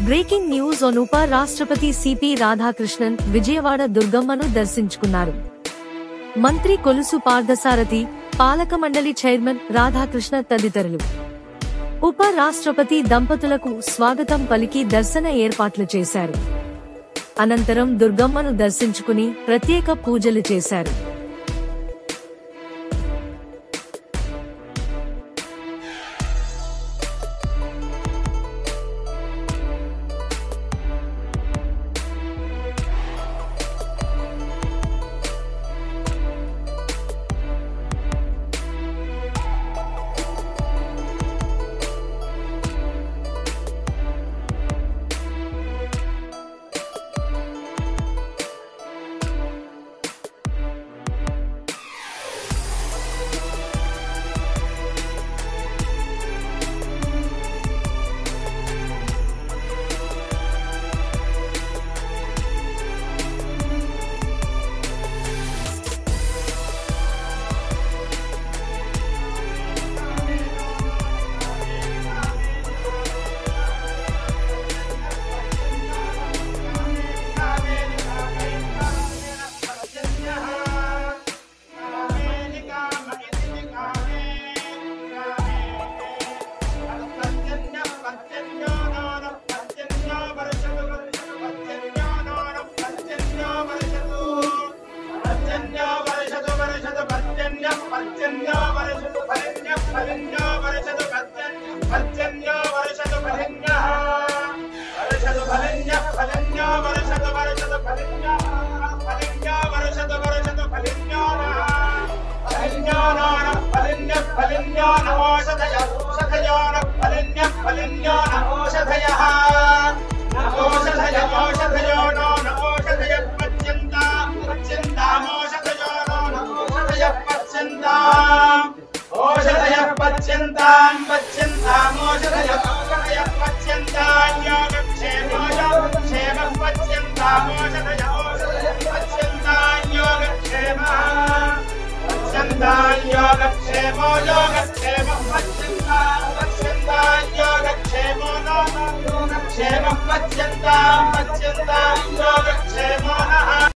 Breaking news on ఉప రాష్ట్రపతి CP Radhakrishnan Vijayawada దుర్గమ్మను దర్శించుకున్నారు. మంత్రి కొలుసు పార్థసారథి, పాలక మండలి చైర్మన్ రాధాకృష్ణ తదితరులు ఉప రాష్ట్రపతి దంపతులకు స్వాగతం పలికి దర్శన ఏర్పాట్లు చేశారు. అనంతరం దుర్గమ్మను దర్శించుకుని ప్రత్యేక పూజలు చేశారు.